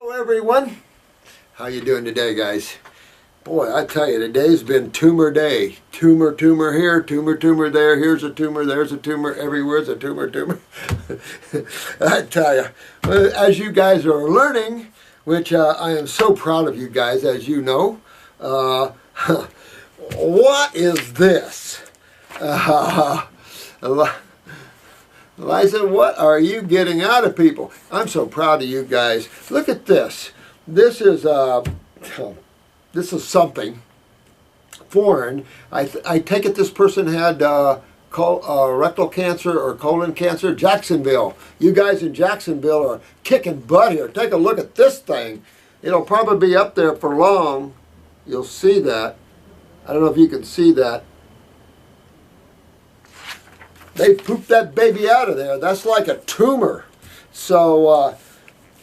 Hello everyone, how you doing today, guys? Boy, I tell you, today's been tumor day. Tumor here, tumor there, here's a tumor, there's a tumor, everywhere's a tumor. I tell you, as you guys are learning, which I am so proud of you guys, as you know, what is this? Eliza, what are you getting out of people? I'm so proud of you guys. Look at this. This is something foreign. I take it this person had rectal cancer or colon cancer. Jacksonville. You guys in Jacksonville are kicking butt here. Take a look at this thing. It'll probably be up there for long. You'll see that. I don't know if you can see that. They pooped that baby out of there. That's like a tumor. So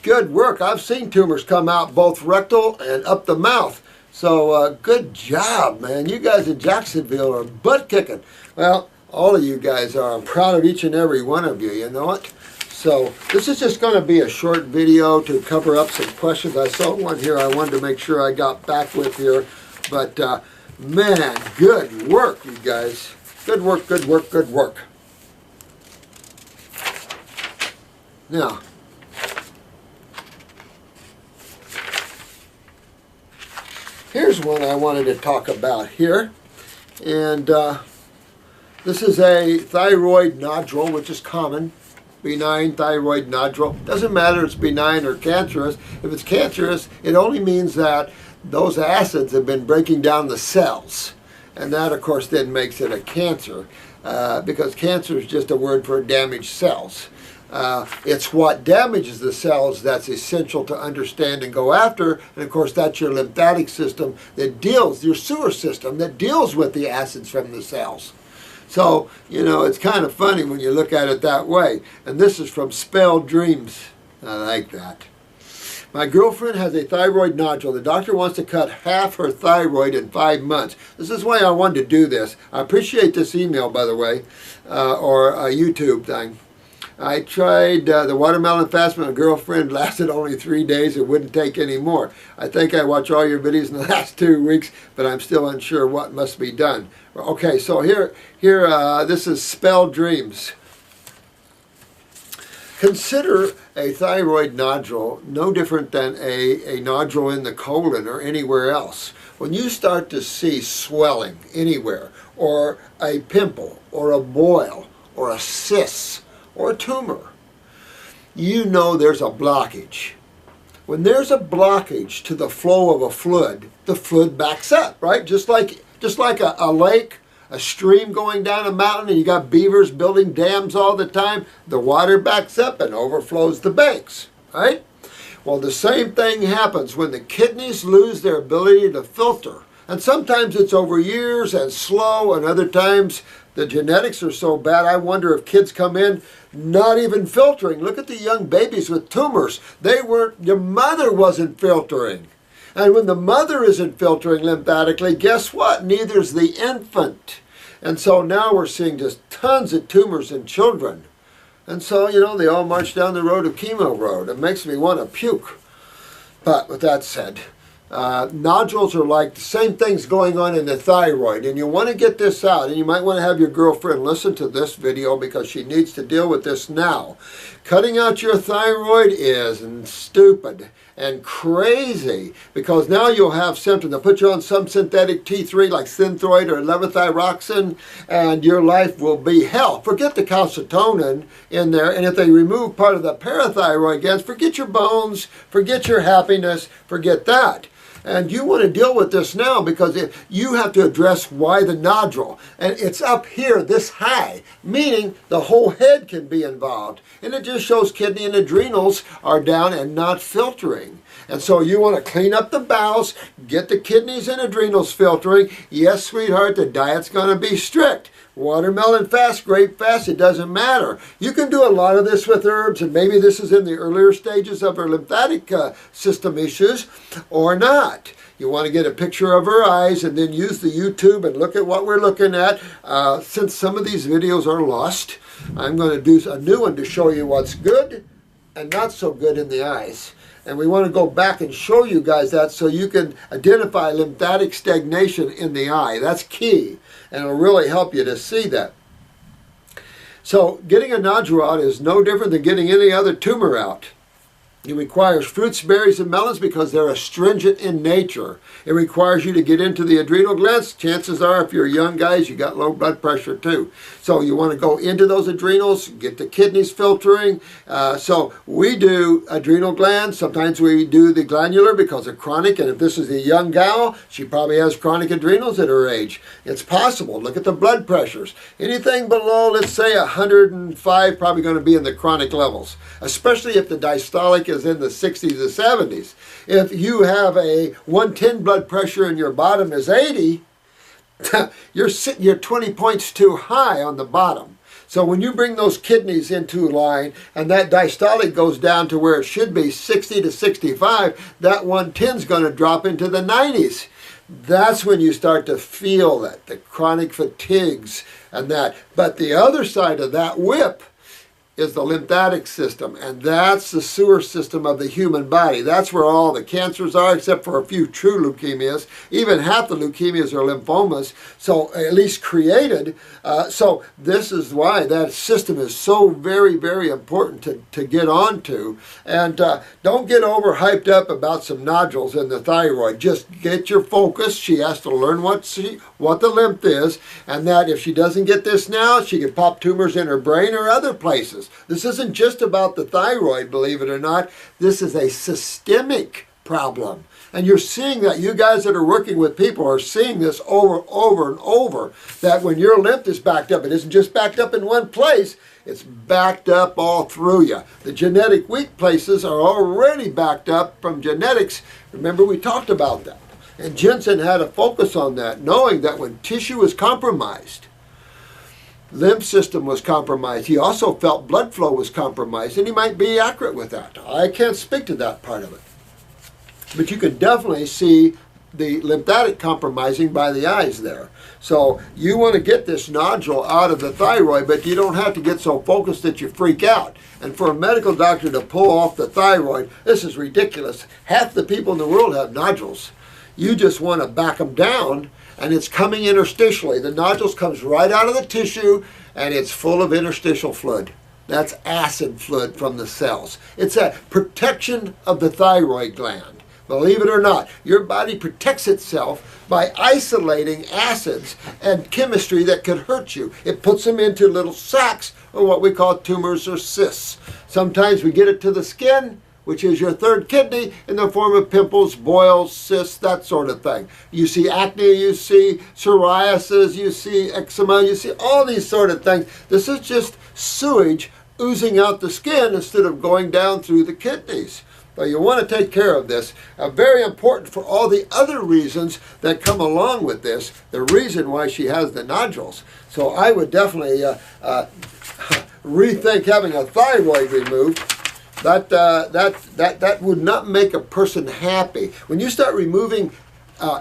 good work. I've seen tumors come out both rectal and up the mouth. So good job, man. You guys in Jacksonville are butt kicking. Well, all of you guys are. I'm proud of each and every one of you. You know it? So this is just going to be a short video to cover up some questions. I saw one here I wanted to make sure I got back with here. But man, good work, you guys. Good work, good work, good work. Now, here's one I wanted to talk about here, and this is a thyroid nodule, which is common, benign thyroid nodule. Doesn't matter if it's benign or cancerous. If it's cancerous, it only means that those acids have been breaking down the cells, and that, of course, then makes it a cancer, because cancer is just a word for damaged cells. It's what damages the cells that's essential to understand and go after, and of course that's your lymphatic system that deals, your sewer system that deals with the acids from the cells. So, you know, it's kind of funny when you look at it that way. And this is from Spelled Dreams. I like that. My girlfriend has a thyroid nodule. The doctor wants to cut half her thyroid in 5 months. This is why I wanted to do this. I appreciate this email, by the way, or a YouTube thing. I tried the watermelon fast, but my girlfriend lasted only 3 days. It wouldn't take any more. I think I watched all your videos in the last 2 weeks, but I'm still unsure what must be done. Okay, so here, this is Spelled Dreams. Consider a thyroid nodule no different than a nodule in the colon or anywhere else. When you start to see swelling anywhere, or a pimple, or a boil, or a cyst, or a tumor, you know there's a blockage. When there's a blockage to the flow of a fluid, the fluid backs up, right? Just like a lake, a stream going down a mountain, and you got beavers building dams all the time, the water backs up and overflows the banks, right? Well, the same thing happens when the kidneys lose their ability to filter. And sometimes it's over years and slow, and other times the genetics are so bad, I wonder if kids come in not even filtering. Look at the young babies with tumors. Your mother wasn't filtering. And when the mother isn't filtering lymphatically, guess what? Neither's the infant. And so now we're seeing just tons of tumors in children. And so, you know, they all march down the road of chemo road. It makes me want to puke. But with that said, nodules are like the same things going on in the thyroid, and you want to get this out, and you might want to have your girlfriend listen to this video because she needs to deal with this now. Cutting out your thyroid is stupid and crazy, because now you'll have symptoms. They'll put you on some synthetic T3 like Synthroid or levothyroxine, and your life will be hell. Forget the calcitonin in there, and if they remove part of the parathyroid glands, forget your bones, forget your happiness, forget that. And you want to deal with this now because you have to address why the nodule. And it's up here this high, meaning the whole head can be involved. And it just shows kidney and adrenals are down and not filtering. And so you want to clean up the bowels, get the kidneys and adrenals filtering. Yes, sweetheart, the diet's going to be strict. Watermelon fast, grape fast, it doesn't matter. You can do a lot of this with herbs, and maybe this is in the earlier stages of her lymphatic system issues, or not. You want to get a picture of her eyes and then use the YouTube and look at what we're looking at. Since some of these videos are lost, I'm going to do a new one to show you what's good and not so good in the eyes. And we want to go back and show you guys that so you can identify lymphatic stagnation in the eye. That's key, and it'll really help you to see that. So getting a nodule out is no different than getting any other tumor out. It requires fruits, berries, and melons because they're astringent in nature. It requires you to get into the adrenal glands. Chances are, if you're young guys, you got low blood pressure too. So you want to go into those adrenals, get the kidneys filtering. So we do adrenal glands. Sometimes we do the glandular because of chronic. And if this is a young gal, she probably has chronic adrenals at her age. It's possible. Look at the blood pressures. Anything below, let's say, 105, probably going to be in the chronic levels, especially if the diastolic is in the 60s or 70s. If you have a 110 blood pressure and your bottom is 80, you're 20 points too high on the bottom. So when you bring those kidneys into line and that diastolic goes down to where it should be 60 to 65, that 110 is going to drop into the 90s. That's when you start to feel that, the chronic fatigues and that. But the other side of that whip is the lymphatic system, and that's the sewer system of the human body. That's where all the cancers are, except for a few true leukemias. Even half the leukemias are lymphomas, so at least created. So this is why that system is so very, very important to get onto. And don't get overhyped up about some nodules in the thyroid. Just get your focus. She has to learn what the lymph is, and that if she doesn't get this now, she can pop tumors in her brain or other places. This isn't just about the thyroid, believe it or not. This is a systemic problem. And you're seeing that. You guys that are working with people are seeing this over and over, that when your lymph is backed up, it isn't just backed up in one place, it's backed up all through you. The genetic weak places are already backed up from genetics. Remember, we talked about that. And Jensen had a focus on that, knowing that when tissue is compromised, lymph system was compromised. He also felt blood flow was compromised, and he might be accurate with that. I can't speak to that part of it. But you can definitely see the lymphatic compromising by the eyes there. So you want to get this nodule out of the thyroid, but you don't have to get so focused that you freak out. And for a medical doctor to pull off the thyroid, this is ridiculous. Half the people in the world have nodules. You just want to back them down, and it's coming interstitially. The nodules comes right out of the tissue, and it's full of interstitial fluid. That's acid fluid from the cells. It's a protection of the thyroid gland. Believe it or not, your body protects itself by isolating acids and chemistry that could hurt you. It puts them into little sacs, or what we call tumors or cysts. Sometimes we get it to the skin, which is your third kidney, in the form of pimples, boils, cysts, that sort of thing. You see acne, you see psoriasis, you see eczema, you see all these sort of things. This is just sewage oozing out the skin instead of going down through the kidneys. But you want to take care of this. Very important for all the other reasons that come along with this, the reason why she has the nodules. So I would definitely rethink having a thyroid removed. That would not make a person happy. When you start removing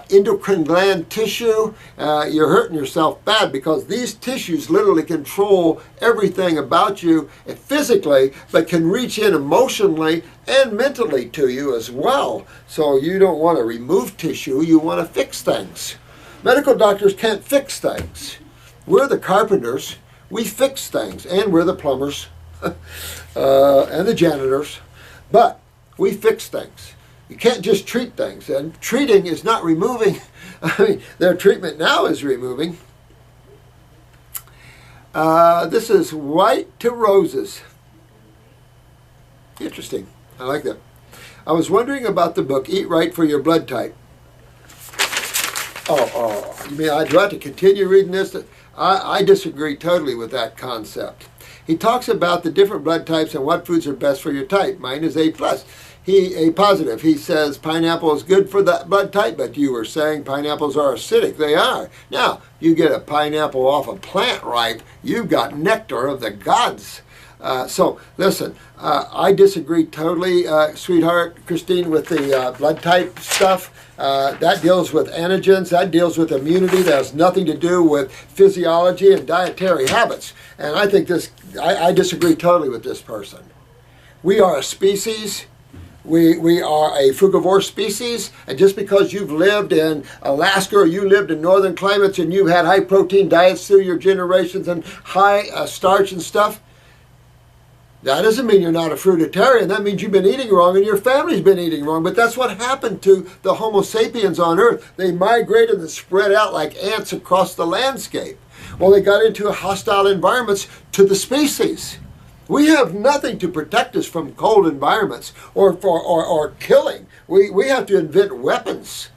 endocrine gland tissue, you're hurting yourself bad, because these tissues literally control everything about you physically, but can reach in emotionally and mentally to you as well. So you don't want to remove tissue, you want to fix things. Medical doctors can't fix things. We're the carpenters. We fix things, and we're the plumbers. And the janitors, but we fix things. You can't just treat things, and treating is not removing. I mean, their treatment now is removing. This is white to roses. Interesting. I like that. I was wondering about the book, Eat Right for Your Blood Type. You mean I'd like to continue reading this? I disagree totally with that concept. He talks about the different blood types and what foods are best for your type. Mine is A+. A positive. He says pineapple is good for that blood type, but you were saying pineapples are acidic. They are. Now, you get a pineapple off a plant ripe, you've got nectar of the gods. So, listen, I disagree totally, sweetheart, Christine, with the blood type stuff. That deals with antigens, that deals with immunity, that has nothing to do with physiology and dietary habits. And I think this, I disagree totally with this person. We are a species. We are a frugivore species, and just because you've lived in Alaska or you lived in northern climates and you've had high protein diets through your generations and high starch and stuff, that doesn't mean you're not a fruitarian. That means you've been eating wrong and your family's been eating wrong. But that's what happened to the Homo sapiens on Earth. They migrated and spread out like ants across the landscape. Well, they got into hostile environments to the species. We have nothing to protect us from cold environments or killing. We have to invent weapons.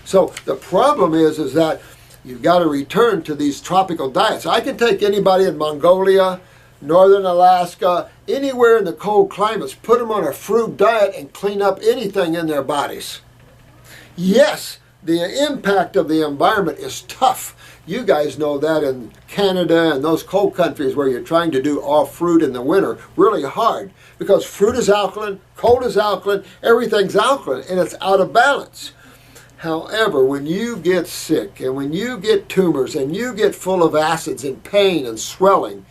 So the problem is that you've got to return to these tropical diets. I can take anybody in Mongolia, northern Alaska, anywhere in the cold climates, put them on a fruit diet and clean up anything in their bodies. Yes, the impact of the environment is tough. You guys know that in Canada and those cold countries where you're trying to do all fruit in the winter, really hard. Because fruit is alkaline, cold is alkaline, everything's alkaline, and it's out of balance. However, when you get sick and when you get tumors and you get full of acids and pain and swelling,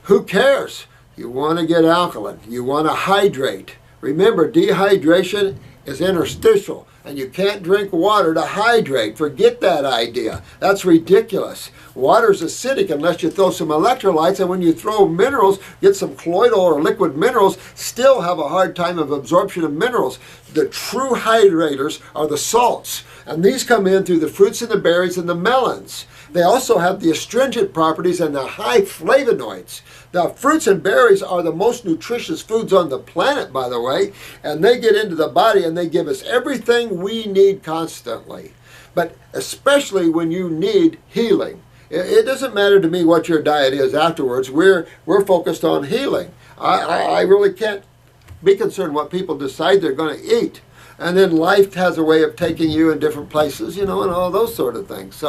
who cares? You want to get alkaline. You want to hydrate. Remember, dehydration is interstitial, and you can't drink water to hydrate. Forget that idea. That's ridiculous. Water's acidic unless you throw some electrolytes, and when you throw minerals, get some colloidal or liquid minerals, still have a hard time of absorption of minerals. The true hydrators are the salts, and these come in through the fruits and the berries and the melons. They also have the astringent properties and the high flavonoids. The fruits and berries are the most nutritious foods on the planet, by the way, and they get into the body and they give us everything we need constantly. But especially when you need healing. It doesn't matter to me what your diet is afterwards. We're focused on healing. I really can't be concerned what people decide they're going to eat. And then life has a way of taking you in different places, and all those sort of things.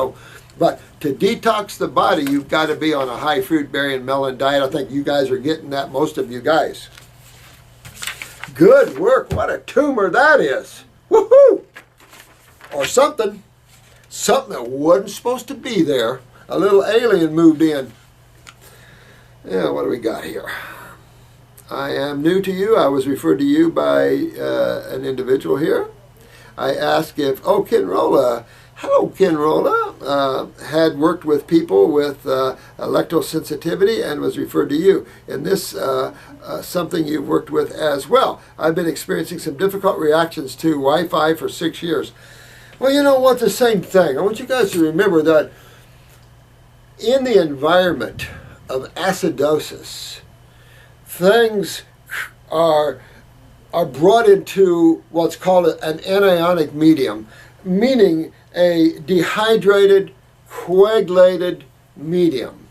But to detox the body, you've got to be on a high fruit, berry, and melon diet. I think you guys are getting that, most of you guys. Good work. What a tumor that is. Woohoo! Or something. Something that wasn't supposed to be there. A little alien moved in. Yeah, what do we got here? I am new to you. I was referred to you by an individual here. I asked if, Kenrola, hello Kenrola, had worked with people with electro sensitivity and was referred to you. And this something you've worked with as well. I've been experiencing some difficult reactions to Wi-Fi for 6 years. Well, you know what, the same thing. I want you guys to remember that in the environment of acidosis, things are brought into what's called an anionic medium, meaning a dehydrated, coagulated medium,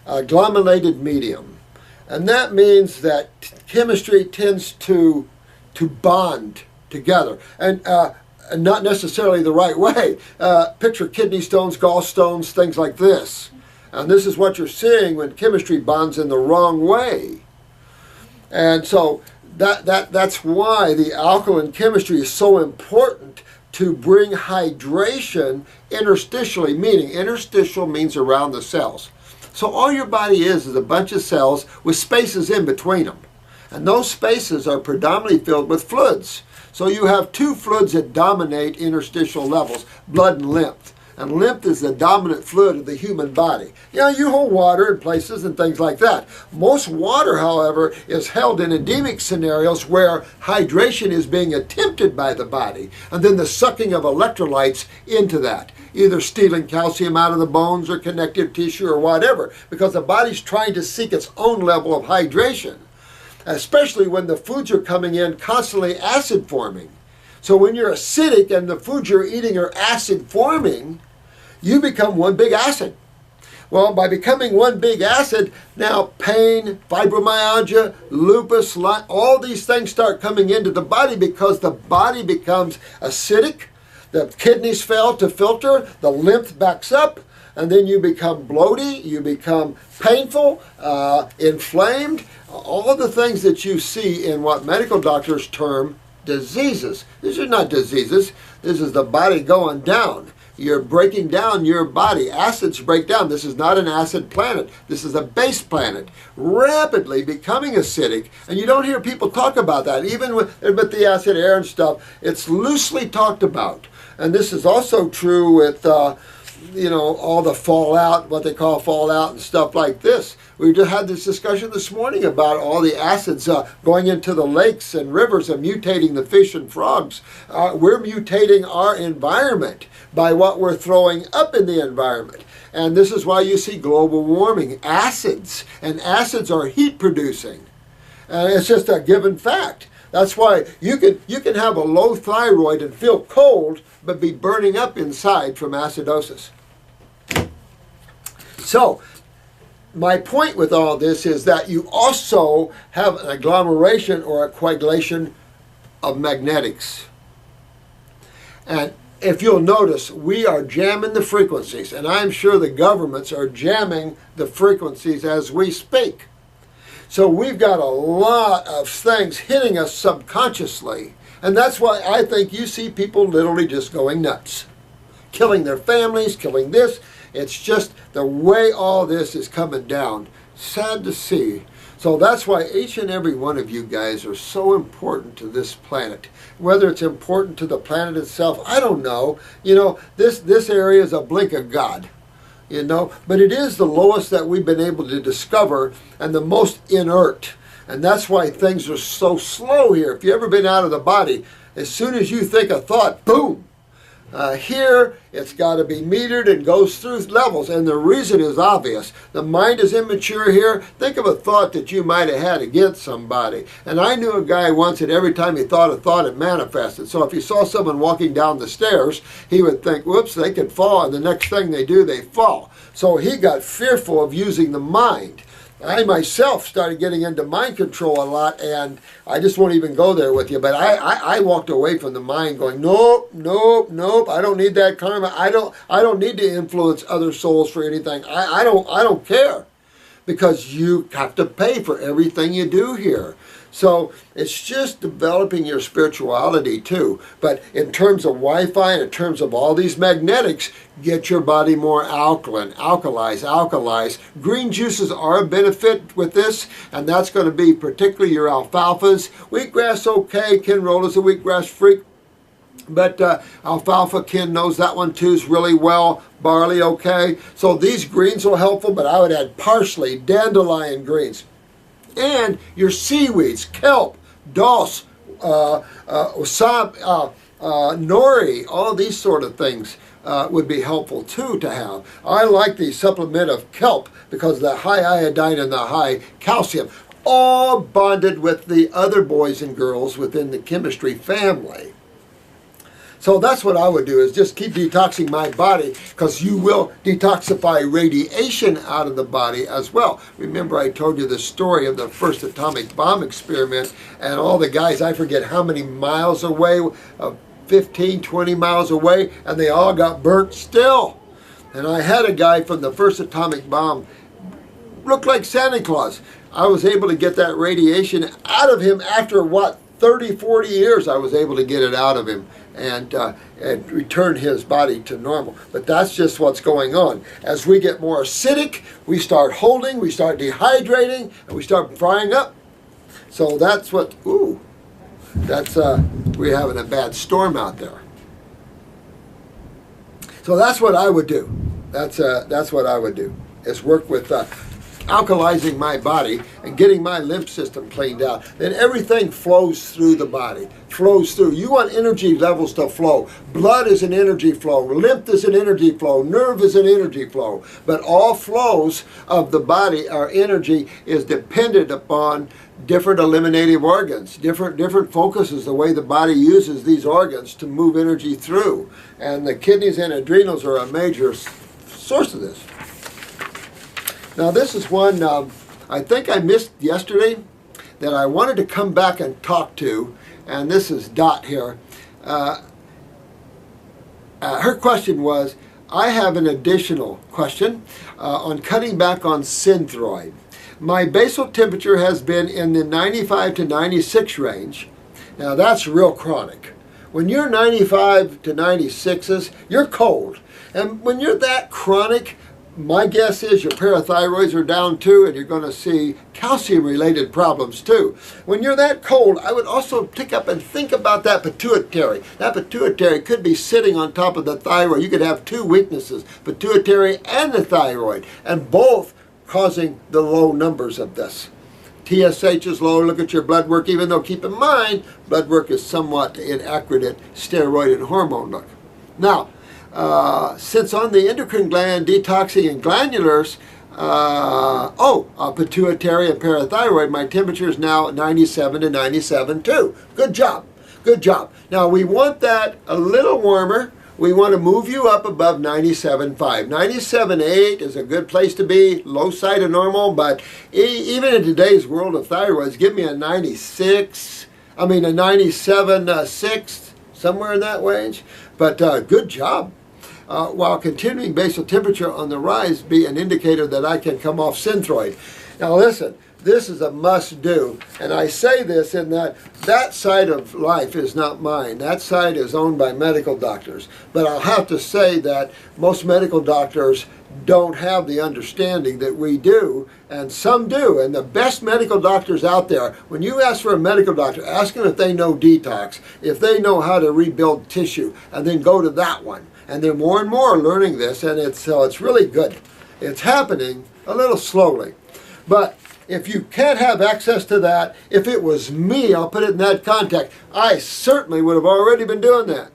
a glomulated medium. And that means that chemistry tends to bond together. And not necessarily the right way. Picture kidney stones, gallstones, things like this. And this is what you're seeing when chemistry bonds in the wrong way. And so that's why the alkaline chemistry is so important to bring hydration interstitially, meaning interstitial means around the cells. So all your body is a bunch of cells with spaces in between them. And those spaces are predominantly filled with fluids. So you have two fluids that dominate interstitial levels, blood and lymph. And lymph is the dominant fluid of the human body. You hold water in places and things like that. Most water, however, is held in endemic scenarios where hydration is being attempted by the body, and then the sucking of electrolytes into that, either stealing calcium out of the bones or connective tissue or whatever, because the body's trying to seek its own level of hydration, especially when the foods are coming in constantly acid forming. So when you're acidic and the foods you're eating are acid forming, you become one big acid. Well, by becoming one big acid, now pain, fibromyalgia, lupus, all these things start coming into the body because the body becomes acidic, the kidneys fail to filter, the lymph backs up, and then you become bloated, you become painful, inflamed, all of the things that you see in what medical doctors term diseases. These are not diseases. This is the body going down. you're breaking down your body. Acids break down. This is not an acid planet. This is a base planet, rapidly becoming acidic. And you don't hear people talk about that. Even with the acid air and stuff, it's loosely talked about. And this is also true with, all the fallout, what they call fallout and stuff like this. We just had this discussion this morning about all the acids going into the lakes and rivers and mutating the fish and frogs. We're mutating our environment by what we're throwing up in the environment. And this is why you see global warming. Acids, and acids are heat producing. It's just a given fact. That's why you can have a low thyroid and feel cold, but be burning up inside from acidosis. So, my point with all this is that you also have an agglomeration or a coagulation of magnetics. And if you'll notice, we are jamming the frequencies, and I'm sure the governments are jamming the frequencies as we speak. So we've got a lot of things hitting us subconsciously, and that's why I think you see people literally just going nuts. Killing their families, killing this. It's just the way all this is coming down. Sad to see. So that's why each and every one of you guys are so important to this planet. Whether it's important to the planet itself, I don't know. This area is a blink of God. But it is the lowest that we've been able to discover and the most inert. And that's why things are so slow here. If you've ever been out of the body, as soon as you think a thought, boom! Here, it's got to be metered and goes through levels. And the reason is obvious. The mind is immature here. Think of a thought that you might have had against somebody. And I knew a guy once that every time he thought a thought, it manifested. So if he saw someone walking down the stairs, he would think, whoops, they could fall. And the next thing they do, they fall. So he got fearful of using the mind. I myself started getting into mind control a lot, and I just won't even go there with you. But I walked away from the mind going, nope, I don't need that karma. I don't need to influence other souls for anything. I don't care, because you have to pay for everything you do here. So it's just developing your spirituality too. But in terms of Wi-Fi and in terms of all these magnetics, get your body more alkaline, alkalize. Green juices are a benefit with this, and that's going to be particularly your alfalfas. Wheatgrass, okay. Ken Roll is a wheatgrass freak. But alfalfa, Ken knows that one too is really well. Barley, okay. So these greens are helpful, but I would add parsley, dandelion greens. And your seaweeds, kelp, dulse, nori, all these sort of things would be helpful too to have. I like the supplement of kelp because of the high iodine and the high calcium, all bonded with the other boys and girls within the chemistry family. So that's what I would do, is just keep detoxing my body, because you will detoxify radiation out of the body as well. Remember, I told you the story of the first atomic bomb experiment, and all the guys, I forget how many miles away, 15, 20 miles away, and they all got burnt still. And I had a guy from the first atomic bomb, looked like Santa Claus. I was able to get that radiation out of him after, 30, 40 years. I was able to get it out of him and return his body to normal. But that's just what's going on. As we get more acidic, we start holding, we start dehydrating, and we start frying up. So that's what, we're having a bad storm out there. So that's what I would do. That's what I would do, is work with alkalizing my body and getting my lymph system cleaned out. Then everything flows through the body, flows through. You want energy levels to flow. Blood is an energy flow. Lymph is an energy flow. Nerve is an energy flow. But all flows of the body, our energy, is dependent upon different eliminative organs, different focuses, the way the body uses these organs to move energy through. And the kidneys and adrenals are a major source of this. Now this is one I think I missed yesterday that I wanted to come back and talk to, and this is Dot here. Her question was, I have an additional question on cutting back on Synthroid. My basal temperature has been in the 95 to 96 range. Now that's real chronic. When you're 95 to 96s, you're cold. And when you're that chronic, my guess is your parathyroids are down too, and you're going to see calcium-related problems too. When you're that cold, I would also pick up and think about that pituitary. That pituitary could be sitting on top of the thyroid. You could have two weaknesses, pituitary and the thyroid, and both causing the low numbers of this. TSH is low. Look at your blood work, even though keep in mind, blood work is somewhat inaccurate steroid and hormone look. Now, since on the endocrine gland, detoxing and glandulars, pituitary and parathyroid, my temperature is now 97 to 97.2. Good job. Good job. Now we want that a little warmer. We want to move you up above 97.5. 97.8 is a good place to be, low side of normal, but even in today's world of thyroids, give me a 97.6, somewhere in that range. But good job. While continuing basal temperature on the rise be an indicator that I can come off Synthroid. Now listen, this is a must-do, and I say this in that side of life is not mine. That side is owned by medical doctors. But I'll have to say that most medical doctors don't have the understanding that we do, and some do. And the best medical doctors out there, when you ask for a medical doctor, ask them if they know detox, if they know how to rebuild tissue, and then go to that one. And they're more and more learning this, and it's really good. It's happening a little slowly. But if you can't have access to that, if it was me, I'll put it in that context, I certainly would have already been doing that.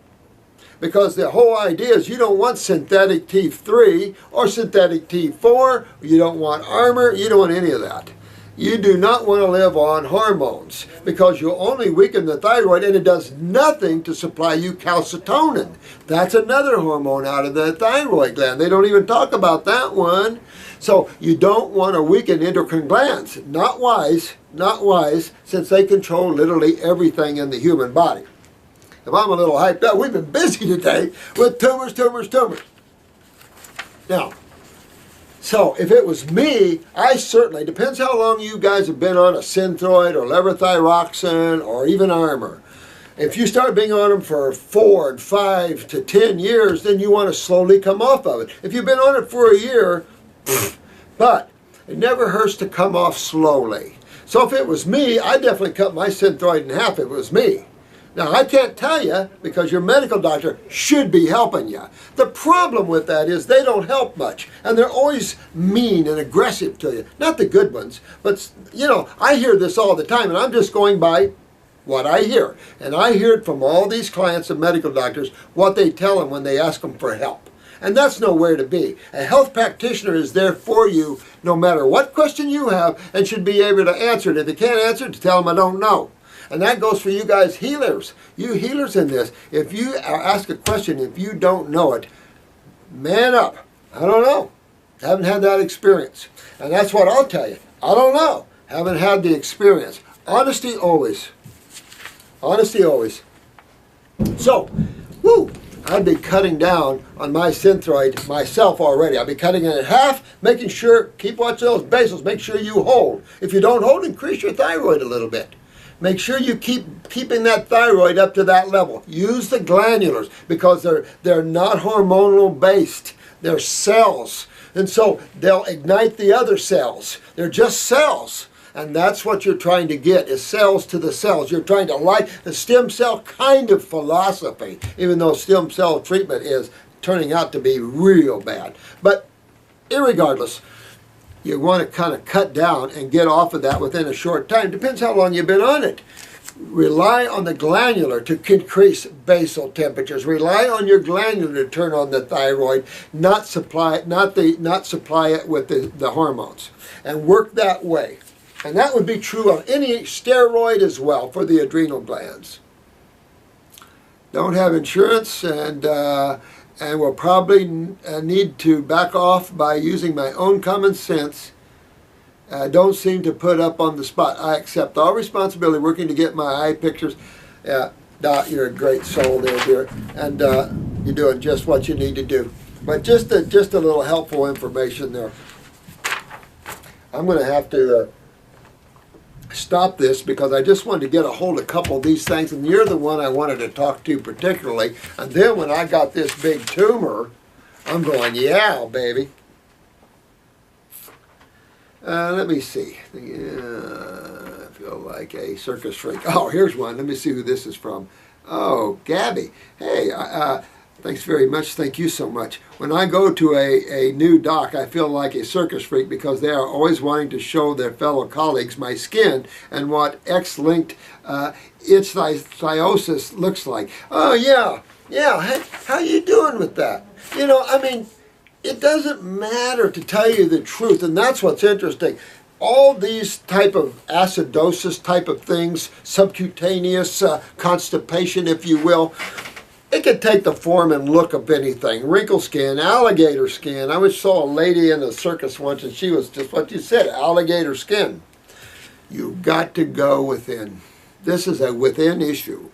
Because the whole idea is you don't want synthetic T3 or synthetic T4, you don't want armor, you don't want any of that. You do not want to live on hormones because you'll only weaken the thyroid, and it does nothing to supply you calcitonin. That's another hormone out of the thyroid gland. They don't even talk about that one. So you don't want to weaken endocrine glands. Not wise, since they control literally everything in the human body. If I'm a little hyped up, we've been busy today with tumors. Now, so if it was me, I certainly, depends how long you guys have been on a Synthroid or levothyroxine or even armor. If you start being on them for 4 and 5 to 10 years, then you want to slowly come off of it. If you've been on it for a year, but it never hurts to come off slowly. So if it was me, I'd definitely cut my Synthroid in half if it was me. Now, I can't tell you because your medical doctor should be helping you. The problem with that is they don't help much, and they're always mean and aggressive to you. Not the good ones, but, you know, I hear this all the time, and I'm just going by what I hear. And I hear it from all these clients and medical doctors, what they tell them when they ask them for help. And that's nowhere to be. A health practitioner is there for you no matter what question you have and should be able to answer it. If they can't answer it, tell them I don't know. And that goes for you guys healers. You healers in this. If you ask a question, if you don't know it, man up. I don't know. Haven't had that experience. And that's what I'll tell you. I don't know. Haven't had the experience. Honesty always. Honesty always. So, I'd be cutting down on my Synthroid myself already. I'd be cutting it in half, making sure, keep watching those basals, make sure you hold. If you don't hold, increase your thyroid a little bit. Make sure you keeping that thyroid up to that level. Use the glandulars because they're not hormonal based. They're cells. And so they'll ignite the other cells. They're just cells. And that's what you're trying to get, is cells to the cells. You're trying to like the stem cell kind of philosophy, even though stem cell treatment is turning out to be real bad. But irregardless, you want to kind of cut down and get off of that within a short time. Depends how long you've been on it. Rely on the glandular to increase basal temperatures. Rely on your glandular to turn on the thyroid, not supply it with the hormones. And work that way. And that would be true of any steroid as well for the adrenal glands. Don't have insurance and will probably need to back off by using my own common sense. Don't seem to put up on the spot. I accept all responsibility working to get my eye pictures. Dot, you're a great soul there, dear. And you're doing just what you need to do. But just a little helpful information there. I'm going to have to stop this because I just wanted to get a hold of a couple of these things, and you're the one I wanted to talk to particularly. And then when I got this big tumor I'm going, yeah, baby. Let me see. I feel like a circus freak. Oh, here's one. Let me see who this is from. Oh, Gabby. Hey, thanks very much. Thank you so much. When I go to a new doc, I feel like a circus freak because they are always wanting to show their fellow colleagues my skin and what X-linked ichthyosis looks like. Oh, yeah. Yeah. Hey, how you doing with that? You know, I mean, it doesn't matter, to tell you the truth, and that's what's interesting. All these type of acidosis type of things, subcutaneous constipation, if you will, it can take the form and look of anything. Wrinkle skin, alligator skin. I saw a lady in a circus once, and she was just what you said, alligator skin. You've got to go within. This is a within issue.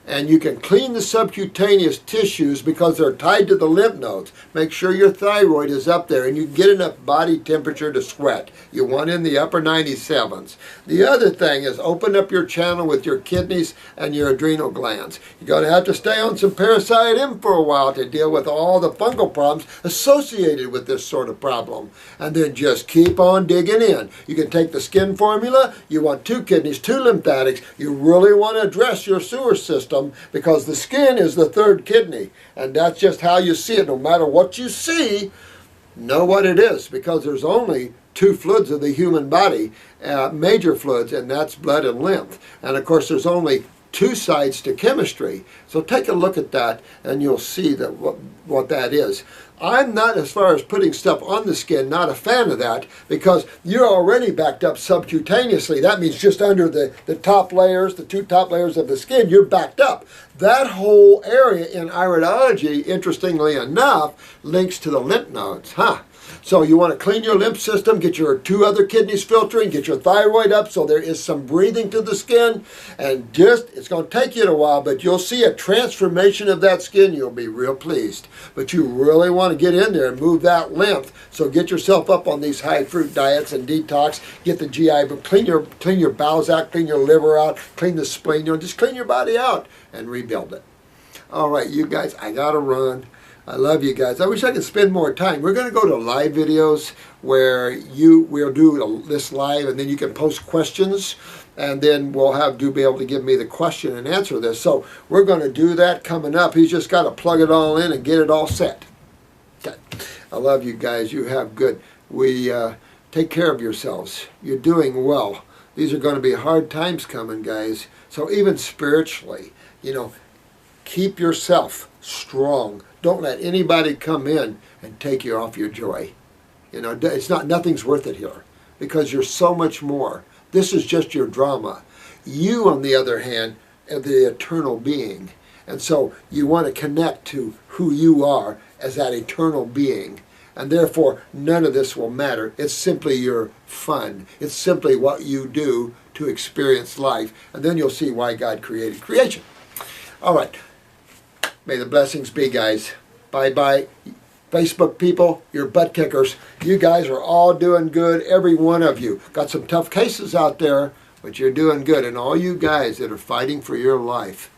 And you can clean the subcutaneous tissues because they're tied to the lymph nodes. Make sure your thyroid is up there and you get enough body temperature to sweat. You want in the upper 97s. The other thing is open up your channel with your kidneys and your adrenal glands. You're going to have to stay on some Parasite M for a while to deal with all the fungal problems associated with this sort of problem. And then just keep on digging in. You can take the skin formula. You want 2 kidneys, 2 lymphatics. You really want to address your sewer system, because the skin is the 3rd kidney, and that's just how you see it. No matter what you see, know what it is, because there's only 2 fluids of the human body, major fluids, and that's blood and lymph. And of course there's only 2 sides to chemistry. So take a look at that and you'll see that what that is. I'm not, as far as putting stuff on the skin, not a fan of that, because you're already backed up subcutaneously. That means just under the top layers, the 2 top layers of the skin, you're backed up. That whole area in iridology, interestingly enough, links to the lymph nodes. So you want to clean your lymph system, get your 2 other kidneys filtering, get your thyroid up so there is some breathing to the skin, and it's going to take you a while, but you'll see a transformation of that skin. You'll be real pleased. But you really want to get in there and move that lymph, so get yourself up on these high fruit diets and detox, get the GI, but clean your bowels out, clean your liver out, clean the spleen, just clean your body out and rebuild it. All right, you guys, I got to run. I love you guys. I wish I could spend more time. We're going to go to live videos where we'll do this live, and then you can post questions, and then we'll be able to give me the question and answer this. So we're going to do that coming up. He's just got to plug it all in and get it all set. Okay. I love you guys. You have good. Take care of yourselves. You're doing well. These are going to be hard times coming, guys. So even spiritually, keep yourself strong. Don't let anybody come in and take you off your joy. Nothing's worth it here, because you're so much more. This is just your drama. You, on the other hand, are the eternal being. And so you want to connect to who you are as that eternal being. And therefore, none of this will matter. It's simply your fun. It's simply what you do to experience life. And then you'll see why God created creation. All right. May the blessings be, guys. Bye-bye. Facebook people, you're butt kickers. You guys are all doing good, every one of you. Got some tough cases out there, but you're doing good. And all you guys that are fighting for your life,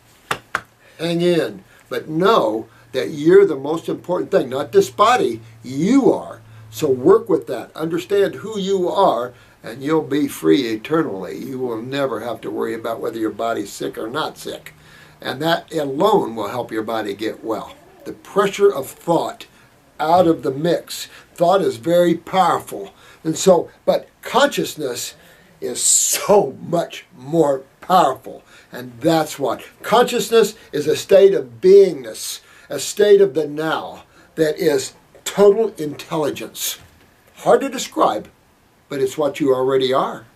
hang in. But know that you're the most important thing. Not this body, you are. So work with that. Understand who you are, and you'll be free eternally. You will never have to worry about whether your body's sick or not sick. And that alone will help your body get well. The pressure of thought out of the mix. Thought is very powerful. And so, but consciousness is so much more powerful. And that's what. Consciousness is a state of beingness, a state of the now that is total intelligence. Hard to describe, but it's what you already are.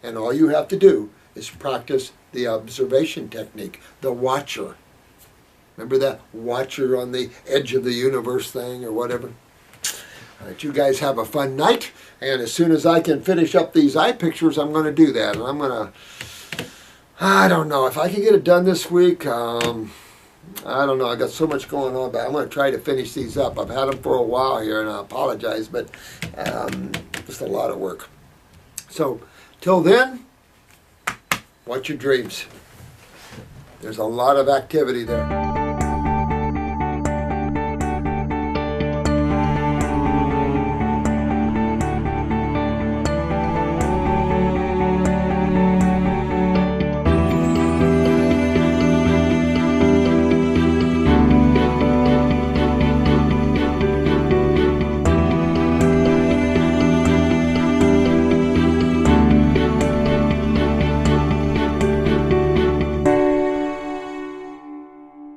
And all you have to do is practice the observation technique, the watcher. Remember that watcher on the edge of the universe thing or whatever? All right, you guys have a fun night. And as soon as I can finish up these eye pictures, I'm going to do that. And I'm going to, I don't know, if I can get it done this week, I don't know. I got so much going on, but I'm going to try to finish these up. I've had them for a while here, and I apologize, but just a lot of work. So, till then, watch your dreams. There's a lot of activity there.